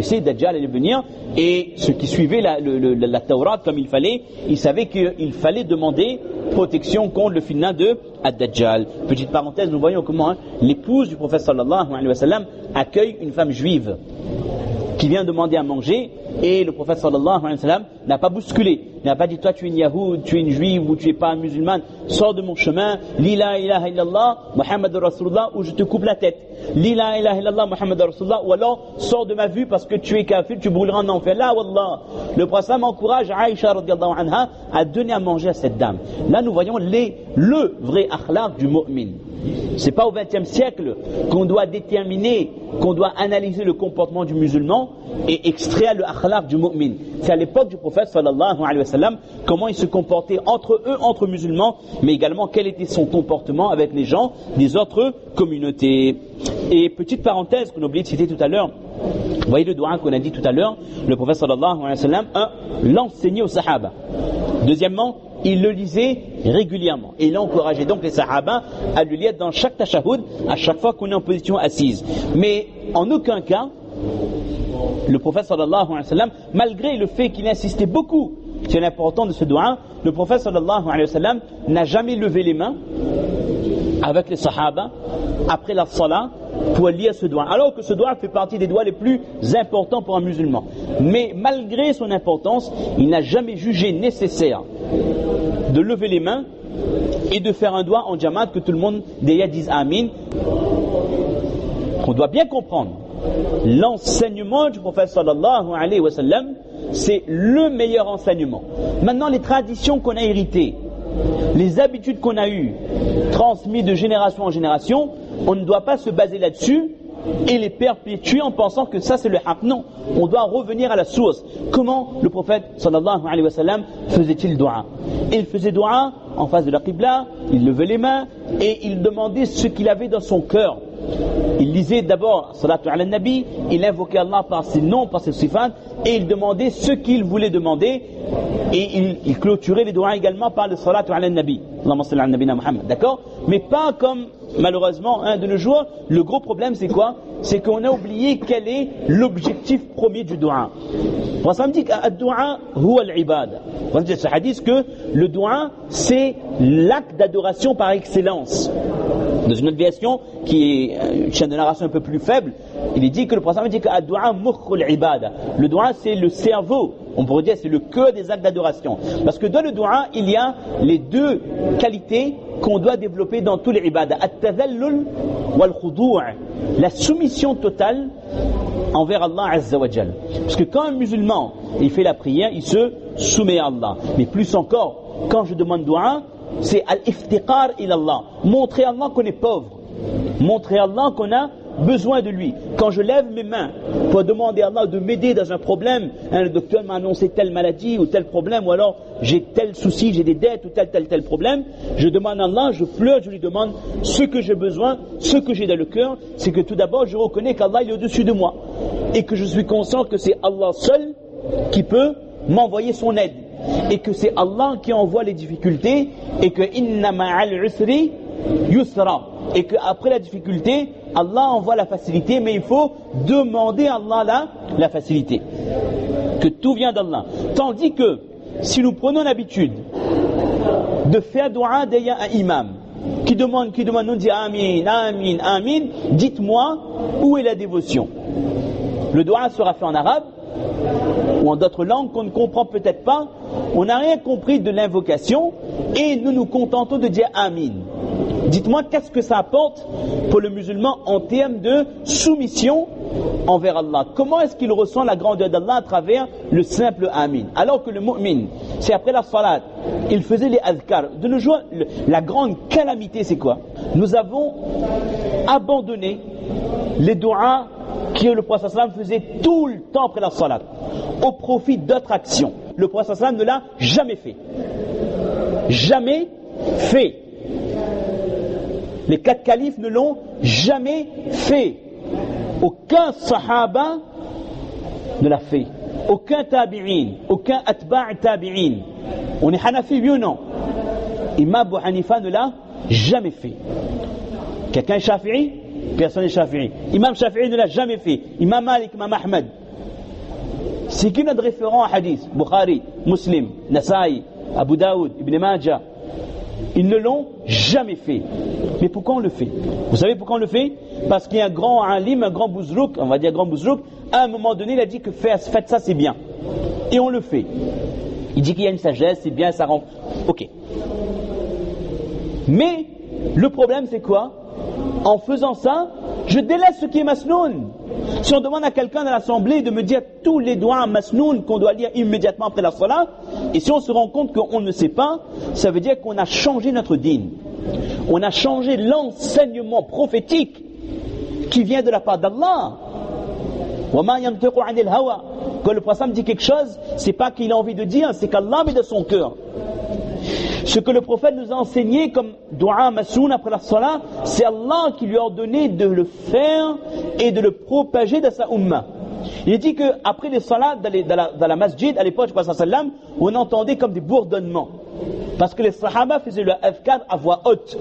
sait, Dajjal allait venir, et ceux qui suivaient la Tawrat comme il fallait, ils savaient qu'il fallait demander protection contre le fitna de Ad-Dajjal. Petite parenthèse, nous voyons comment l'épouse du prophète sallallahu alayhi wa sallam accueille une femme juive qui vient demander à manger, et le prophète sallallahu alayhi wa sallam n'a pas bousculé, n'a pas dit toi tu es une yahoud, tu es une juive ou tu es pas musulmane, sors de mon chemin, li la ilaha illallah Muhammad Rasulullah ou je te coupe la tête, li la ilaha illallah Muhammad Rasulullah, ou alors sors de ma vue parce que tu es kafir, tu brûleras en enfer. Là wallah, le prophète encourage Aïcha radiyallahu anha à donner à manger à cette dame. Là nous voyons le vrai akhlaq du mu'min. C'est pas au XXe siècle qu'on doit déterminer, qu'on doit analyser le comportement du musulman et extraire le akhlaq du mu'min. C'est à l'époque du prophète sallallahu alayhi wa sallam, comment il se comportait entre eux, entre musulmans, mais également quel était son comportement avec les gens des autres communautés. Et petite parenthèse qu'on a oublié de citer tout à l'heure, vous voyez le doua qu'on a dit tout à l'heure, le prophète sallallahu alayhi wa sallam l'enseignait aux sahaba. Deuxièmement, il le lisait régulièrement. Et il encourageait donc les sahaba à le lire dans chaque tashahhud, à chaque fois qu'on est en position assise. Mais en aucun cas, le prophète sallallahu alayhi wa sallam, malgré le fait qu'il insistait beaucoup sur l'importance de ce doua, le prophète sallallahu alayhi wa sallam n'a jamais levé les mains avec les sahaba après la salat pour lire ce doua, alors que ce doua fait partie des doigts les plus importants pour un musulman. Mais malgré son importance, il n'a jamais jugé nécessaire de lever les mains et de faire un doua en jamaat que tout le monde derrière dise Amin. On doit bien comprendre, l'enseignement du prophète sallallahu alayhi wa sallam, c'est le meilleur enseignement. Maintenant, les traditions qu'on a héritées, les habitudes qu'on a eues, transmises de génération en génération, on ne doit pas se baser là-dessus et les perpétuer en pensant que ça c'est le haq. Non, on doit revenir à la source. Comment le prophète sallallahu alayhi wa sallam faisait-il doua? Il faisait doua en face de la qibla, il levait les mains et il demandait ce qu'il avait dans son cœur. Il lisait d'abord salatu ala nabi, il invoquait Allah par ses noms, par ses sifat, et il demandait ce qu'il voulait demander, et il clôturait les doigts également par le salatu ala nabi. Allahumma salli ala nabina Muhammad, d'accord? Mais pas comme malheureusement de nos jours. Le gros problème c'est quoi? C'est qu'on a oublié quel est l'objectif premier du doua. On dit que ad-doua huwa al-ibada. On dit ce hadith que le doua c'est l'acte d'adoration par excellence. Dans une autre version qui est une chaîne de narration un peu plus faible, il est dit que le prophète dit que ad-du'a mukhul ibada. Le doua c'est le cerveau, on pourrait dire c'est le cœur des actes d'adoration. Parce que dans le doua, il y a les deux qualités qu'on doit développer dans tous les ibadah. At-tadhallul wal khudu', la soumission totale envers Allah Azza wa Jal. Parce que quand un musulman il fait la prière, il se soumet à Allah. Mais plus encore, quand je demande doua, c'est al-iftiqar ilallah, montrer à Allah qu'on est pauvre, montrer à Allah qu'on a besoin de lui. Quand je lève mes mains pour demander à Allah de m'aider dans un problème, le docteur m'a annoncé telle maladie ou tel problème, ou alors j'ai tel souci, j'ai des dettes ou tel problème, je demande à Allah, je pleure, je lui demande ce que j'ai besoin, ce que j'ai dans le cœur, c'est que tout d'abord je reconnais qu'Allah est au-dessus de moi et que je suis conscient que c'est Allah seul qui peut m'envoyer son aide, et que c'est Allah qui envoie les difficultés, et que inna ma'al usri yusra, et qu'après la difficulté Allah envoie la facilité, mais il faut demander à Allah la facilité, que tout vient d'Allah. Tandis que si nous prenons l'habitude de faire dua derrière un imam qui demande, nous dit amin, amin, amin, dites-moi où est la dévotion. Le dua sera fait en arabe ou en d'autres langues qu'on ne comprend peut-être pas, on n'a rien compris de l'invocation et nous nous contentons de dire amin. Dites-moi qu'est-ce que ça apporte pour le musulman en termes de soumission envers Allah. Comment est-ce qu'il ressent la grandeur d'Allah à travers le simple amin? Alors que le mu'min, c'est après la salat, il faisait les adhkar. De nos jours, la grande calamité c'est quoi? Nous avons abandonné les du'as que le prophète sallam faisait tout le temps après la salat, au profit d'autres actions. Le prophète sallam ne l'a jamais fait. Jamais fait. Les 4 califes ne l'ont jamais fait. Aucun sahaba ne l'a fait. Aucun tabi'in, aucun atba' tabi'in. On est Hanafi, oui ou non? Imam Abu Hanifa ne l'a jamais fait. Quelqu'un est Shafi'i? Personne n'est Shafi'i. Imam Shafi'i ne l'a jamais fait. Imam Malik, Imam Ahmed, C'est qui notre référent à hadith? Bukhari, Muslim, Nasaï, Abu Daoud, Ibn Majah. Ils ne l'ont jamais fait. Mais pourquoi on le fait? Vous savez pourquoi on le fait? Parce qu'il y a un grand alim, un grand bouzrouk, on va dire grand bouzrouk, à un moment donné, il a dit que faites ça, c'est bien. Et on le fait. Il dit qu'il y a une sagesse, c'est bien, ça rend... Ok. Mais, le problème c'est quoi? En faisant ça, je délaisse ce qui est masnoun. Si on demande à quelqu'un dans l'assemblée de me dire tous les doigts masnoun qu'on doit lire immédiatement après la salat, et si on se rend compte qu'on ne sait pas, ça veut dire qu'on a changé notre dîn. On a changé l'enseignement prophétique qui vient de la part d'Allah. Quand le prophète dit quelque chose, c'est pas qu'il a envie de dire, c'est qu'Allah met de son cœur. Ce que le prophète nous a enseigné comme dua masoun après la salat, c'est Allah qui lui a ordonné de le faire et de le propager dans sa umma. Il dit qu'après les salats dans la masjid, à l'époque du prophète sallam, on entendait comme des bourdonnements. Parce que les sahaba faisaient le adhkar à voix haute.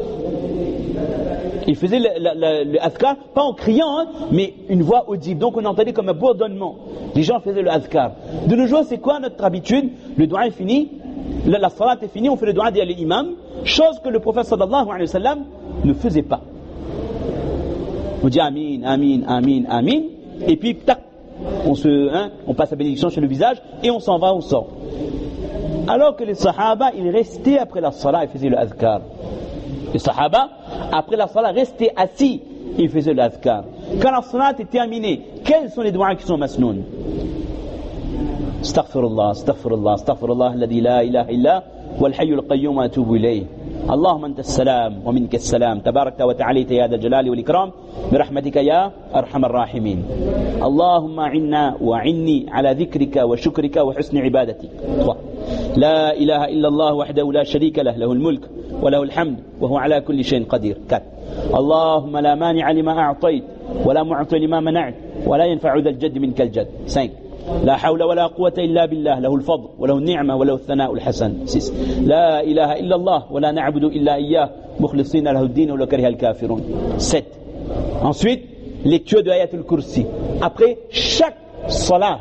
Ils faisaient le adhkar, pas en criant, hein, mais une voix audible. Donc on entendait comme un bourdonnement. Les gens faisaient le adhkar. De nos jours, c'est quoi notre habitude? Le dua est fini. La salat est finie, on fait le dua d'Ali l'imam, chose que le prophète sallallahu alayhi wa sallam ne faisait pas. On dit amin, amin, amin, amin, et puis tac, on passe la bénédiction sur le visage et on s'en va, on sort. Alors que les sahaba, ils restaient après la salat et faisaient le adhkar. Les sahaba, après la salat, restaient assis et faisaient le adhkar. Quand la salat est terminée, quels sont les doigts qui sont masnoun? استغفر الله استغفر الله استغفر الله الذي لا إله إلا هو الحي القيوم وأتوب إليه اللهم أنت السلام ومنك السلام تبارك وتعاليت يا ذا الجلال والإكرام برحمتك يا أرحم الراحمين اللهم عنا وعني على ذكرك وشكرك وحسن عبادتك لا إله إلا الله وحده لا شريك له له الملك وله الحمد وهو على كل شيء قدير اللهم لا مانع لما أعطيت ولا معطي لما منعت ولا ينفع ذا الجد منك الجد 5 لا حول ولا قوة إلا بالله له الفضل وله النعمة وله الثناء الحسن 6 لا إله إلا الله ولا نعبد إلا إياه مخلصين له الدين ولو كره الكافرون 7 Ensuite, lecture de Ayatul Kursi. Après chaque salat,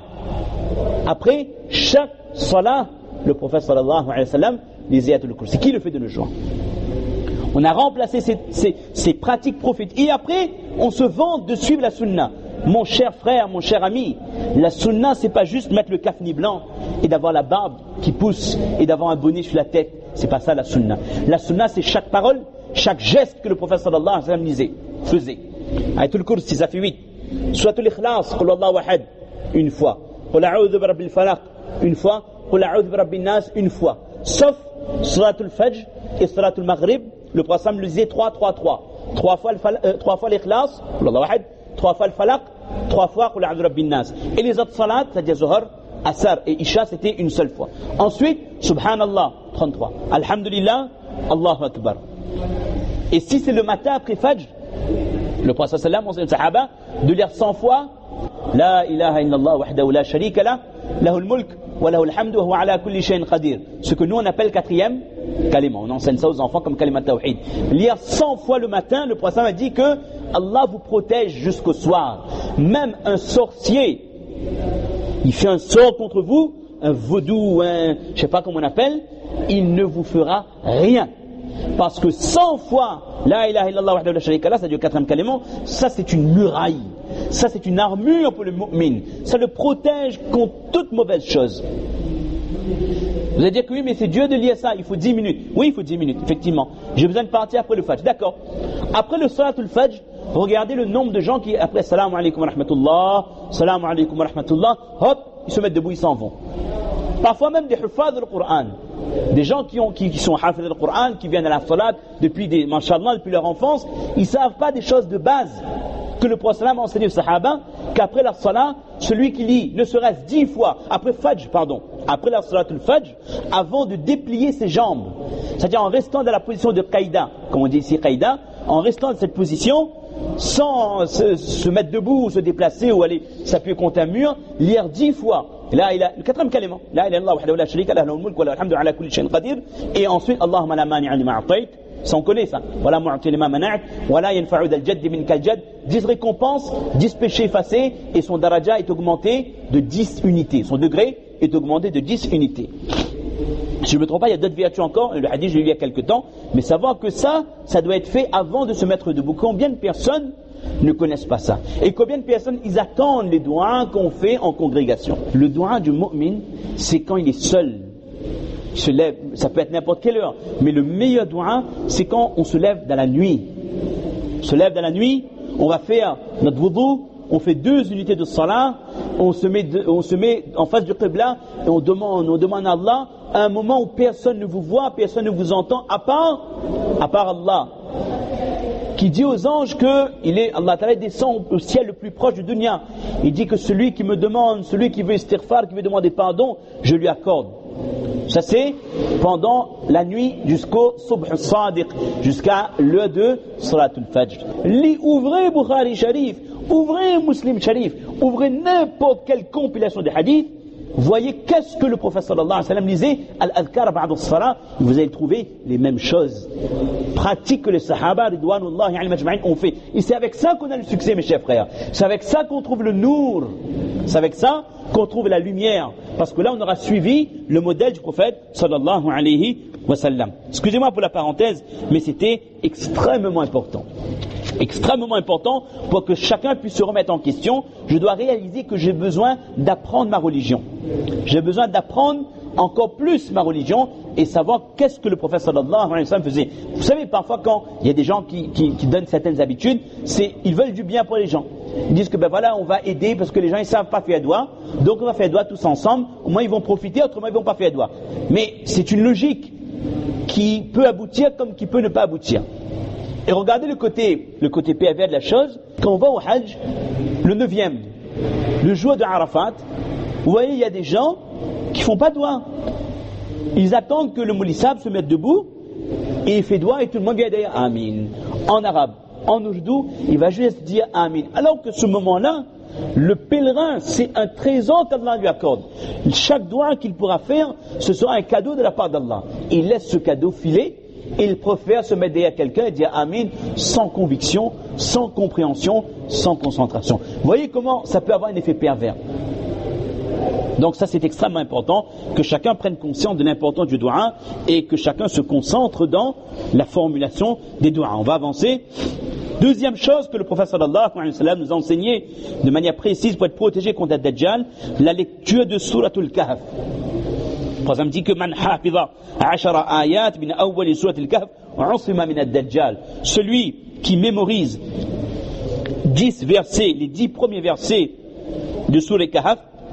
le prophète sallallahu alayhi wa sallam lisait Ayatul Kursi. Qui le fait de nos jours? On a remplacé ces pratiques prophétiques. Et après, on se vante de suivre la sunna. Mon cher frère, mon cher ami, la sunna, c'est pas juste mettre le kafni blanc et d'avoir la barbe qui pousse et d'avoir un bonnet sur la tête. C'est pas ça la sunna. La sunna, c'est chaque parole, chaque geste que le prophète sallallahu alayhi wa sallam disait, faisait. Ayatul Kursi, ça fait 8. Suratul Ikhlas, Qul Allahu Ahad, une fois. Qul a'udhu bi rabbil falaq, une fois. Qul a'udhu bi rabbin nas, une fois. Sauf Suratul Fajr et Suratul Maghrib, le prophète le disait 3. 3 fois l'Ikhlas, Qul Allahu Ahad, 3 fois le falaq, 3 fois Qul a'udhu bi rabbin nas. Et les autres salats, c'est-à-dire Zuhr, Asar et Isha, c'était une seule fois. Ensuite, Subhanallah, 33. Alhamdulillah, Allahu Akbar. Et si c'est le matin après Fajr, le prophète sallam enseigne aux sahaba de lire 100 fois La ilaha illallah wahdahu la sharika lah, lahul mulk wa lahul hamdu wa huwa ala kulli shay'in qadir. Ce que nous on appelle 4e kalima. On enseigne ça aux enfants comme kalima tawhid. Lire 100 fois le matin, le prophète a dit que Allah vous protège jusqu'au soir. Même un sorcier, il fait un sort contre vous, un vaudou, je sais pas comment on appelle, il ne vous fera rien. Parce que 100 fois La ilaha illallah wahdahu la sharika lah, ça dit le 4e kalima, ça c'est une muraille, ça c'est une armure pour le mu'min, ça le protège contre toute mauvaise chose. Vous allez dire que oui, mais c'est Dieu de lire ça, il faut 10 minutes. Oui, il faut 10 minutes, effectivement. J'ai besoin de partir après le Fajr, d'accord. Après le Salatul Fajr, regardez le nombre de gens qui, après Salam alaykum wa rahmatullah, Salam alaykum wa rahmatullah, hop, ils se mettent debout, ils s'en vont. Parfois même des huffaz du Coran, des gens qui sont hafiz du Coran, qui viennent à la salat depuis mashallah, depuis leur enfance, ils ne savent pas des choses de base que le prophète a enseigné aux sahaba, qu'après la salat, celui qui lit ne serait-ce 10 fois, après la salatul Fajr, avant de déplier ses jambes, c'est-à-dire en restant dans la position de qaïda, comme on dit ici qaïda, en restant dans cette position, sans se mettre debout ou se déplacer ou aller s'appuyer contre un mur, lire 10 fois. Là, il a le 4e kalima. La ilaha illallah wahdahu la sharika lahu lahul mulk wa lahul hamdu ala kulli shay'in qadir. Et ensuite, Allahumma la mani'a lima a'tayt Ça on connaît ça. Voilà mu'ti lima mana'at, wala yanfa'u dal jadd minkal jadd. 10 récompenses, 10 péchés effacés, et son daraja est augmenté de 10 unités. Son degré est augmenté de 10 unités. Si je ne me trompe pas, il y a d'autres vertus encore, le hadith je l'ai lu il y a quelques temps, mais savoir que ça doit être fait avant de se mettre debout. Combien de personnes ne connaissent pas ça? Et combien de personnes, ils attendent les doigts qu'on fait en congrégation? Le doigt du mu'min, c'est quand il est seul. Il se lève, ça peut être n'importe quelle heure, mais le meilleur doigt, c'est quand on se lève dans la nuit. On se lève dans la nuit, on va faire notre wudu, on fait 2 unités de salat, on se met en face du qibla et on demande à Allah à un moment où personne ne vous voit, personne ne vous entend, à part Allah, qui dit aux anges que Allah Ta'ala descend au ciel le plus proche du dunya. Il dit que celui qui me demande, celui qui veut istighfar, qui veut demander pardon, je lui accorde. Ça c'est pendant la nuit jusqu'au subh al-sadiq, jusqu'à l'heure de salatul fajr. Ouvrez Bukhari Sharif, ouvrez Muslim Sharif, ouvrez n'importe quelle compilation de hadiths, voyez qu'est-ce que le prophète sallallahu alayhi wa sallam disait, al-adhkar ba'da as-salat, vous allez trouver les mêmes choses pratiques que les sahaba ridwanullahi alayhim ajma'in ont fait. Et c'est avec ça qu'on a le succès, mes chers frères. C'est avec ça qu'on trouve le nour. C'est avec ça qu'on trouve la lumière. Parce que là, on aura suivi le modèle du prophète sallallahu alayhi wa sallam. Excusez-moi pour la parenthèse, mais c'était extrêmement important. Extrêmement important pour que chacun puisse se remettre en question. Je dois réaliser que j'ai besoin d'apprendre ma religion. J'ai besoin d'apprendre encore plus ma religion et savoir qu'est-ce que le prophète sallallahu alayhi wa sallam faisait. Vous savez, parfois quand il y a des gens qui donnent certaines habitudes, ils veulent du bien pour les gens. Ils disent que ben voilà, on va aider parce que les gens ils savent pas faire doigt, donc on va faire doigt tous ensemble, au moins ils vont profiter, autrement ils vont pas faire doigt. Mais c'est une logique qui peut aboutir comme qui peut ne pas aboutir. Et regardez le côté pervers de la chose. Quand on va au Hajj, le 9e, le jour de Arafat, vous voyez, il y a des gens qui font pas doigt. Ils attendent que le moulissab se mette debout et il fait doigt et tout le monde vient derrière Amin. En arabe, en ourdou, il va juste dire Amin. Alors que ce moment-là, le pèlerin, c'est un trésor qu'Allah lui accorde. Chaque doigt qu'il pourra faire, ce sera un cadeau de la part d'Allah. Il laisse ce cadeau filer. Il préfère se mettre derrière quelqu'un et dire Amin sans conviction, sans compréhension, sans concentration. Vous voyez comment ça peut avoir un effet pervers. Donc ça c'est extrêmement important que chacun prenne conscience de l'importance du doua et que chacun se concentre dans la formulation des douas. On va avancer. Deuxième chose que le prophète sallallahu alayhi wa sallam nous a enseigné de manière précise pour être protégé contre Ad-Dajjal, la lecture de Suratul Kahf. Le prophète dit que man hafiza 10 ayat min awwal Suratul Kahf usima min ad-Dajjal. Celui qui mémorise 10 versets, les 10 premiers versets de Suratul Kahf,